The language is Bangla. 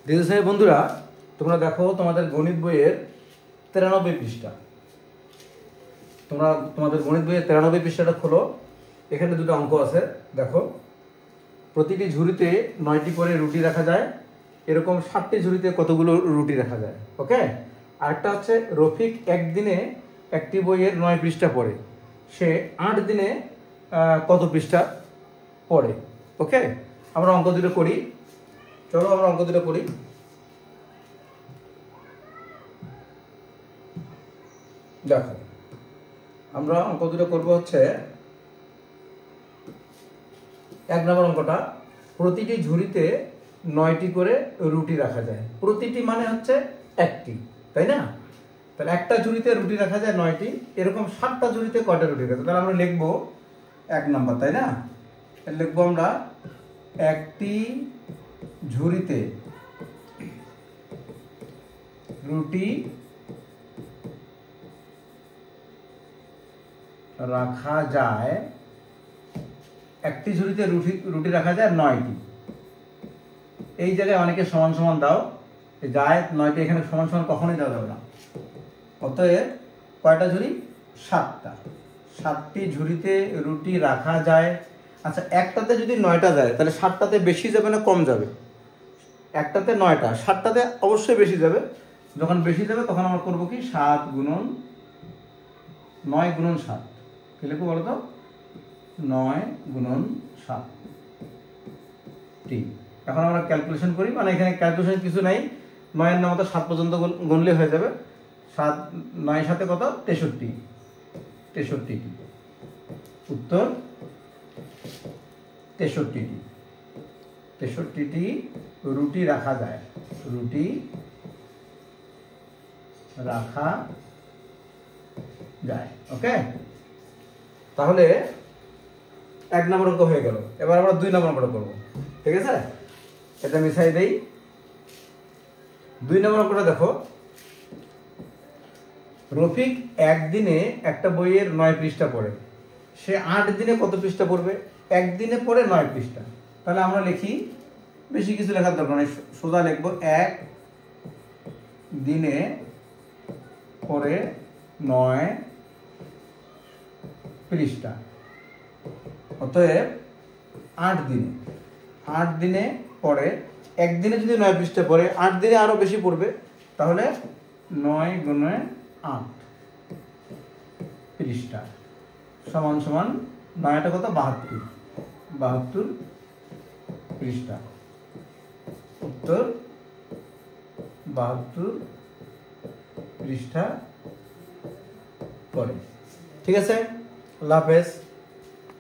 দ্বিতীয় শ্রেণীর বন্ধুরা, তোমরা দেখো তোমাদের গণিত বইয়ের 93 পৃষ্ঠা। তোমাদের গণিত বইয়ের 93 পৃষ্ঠাটা খোলো। এখানে দুটো অঙ্ক আছে, দেখো। প্রতিটি ঝুড়িতে 9টি করে রুটি রাখা যায়, এরকম 60টি ঝুড়িতে কতগুলো রুটি রাখা যায়। ওকে। আরেকটা হচ্ছে রফিক একদিনে একটি বইয়ের 9 পৃষ্ঠা পড়ে, সে 8 দিনে কত পৃষ্ঠা পড়ে। ওকে, আমরা অঙ্ক দুটো করি। চলো আমরা অঙ্ক দুটো করি। দেখো, আমরা অঙ্ক দুটো করবো হচ্ছে 1 নম্বর অঙ্কটা, প্রতিটি ঝুড়িতে 9টি করে রুটি রাখা যায়। প্রতিটি মানে হচ্ছে একটি, তাই না? তাহলে একটা ঝুড়িতে রুটি রাখা যায় 9টি, এরকম 7টা ঝুড়িতে কয়টা রুটি রাখা? তাহলে আমরা লিখবো 1 নম্বর, তাই না? লিখবো আমরা একটি ঝুড়িতে রুটি রাখা যায়, একটি ঝুড়িতে রুটি রাখা যায় 9টি। এই জায়গায় অনেকে সমান সমান দাও, যায় 9টি, এখানে সমান সমান কখনোই দেওয়া যাবে না। অতএব কয়টা ঝুড়ি? 7টা। 7টি ঝুড়িতে রুটি রাখা যায়। আচ্ছা, একটাতে যদি 9টা যায় তাহলে 7টাতে বেশি যাবে না কম যাবে? একটাতে 9টা, 7টাতে অবশ্যই বেশি যাবে। যখন বেশি যাবে তখন আমরা করবো কি, 7 গুণন 9 গুণন 7। কি লিখবো বলো তো? 9 গুণন 7। ঠিক। এখন আমরা ক্যালকুলেশন করি, মানে এখানে ক্যালকুলেশন কিছু নাই, 9 এর নামতে 7 পর্যন্ত গুনলে হয়ে যাবে। 7 9 সাথে কত? 63। 63টি উত্তর, 63টি। 63টি রুটি রাখা যায়, রুটি রাখা যায়। ওকে, তাহলে 1 নম্বর অঙ্ক হয়ে গেল। এবার আমরা 2 নম্বর অঙ্কটা করবো, ঠিক আছে? এটা মিশাই দেই। 2 নম্বর অঙ্কটা দেখো, রফিক একদিনে একটা বইয়ের 9 পৃষ্ঠা পড়ে, সে 8 দিনে কত পৃষ্ঠা পড়বে? একদিনে পড়ে 9 পৃষ্ঠা। তাহলে আমরা লিখি, বেশি কিছু লেখার দরকার নেই, সোজা লিখবো 1 দিনে পড়ে 9 পৃষ্ঠা। অতএব 8 দিনে পড়ে, একদিনে যদি 9 পৃষ্ঠা পড়ে, 8 দিনে আরো বেশি পড়বে। তাহলে 9 গুণে 8 পৃষ্ঠা সমান সমান 9টা কত? 72 পৃষ্ঠা। উত্তর 72 পৃষ্ঠা পড়ে। ঠিক আছে, আল্লাহ হাফেজ।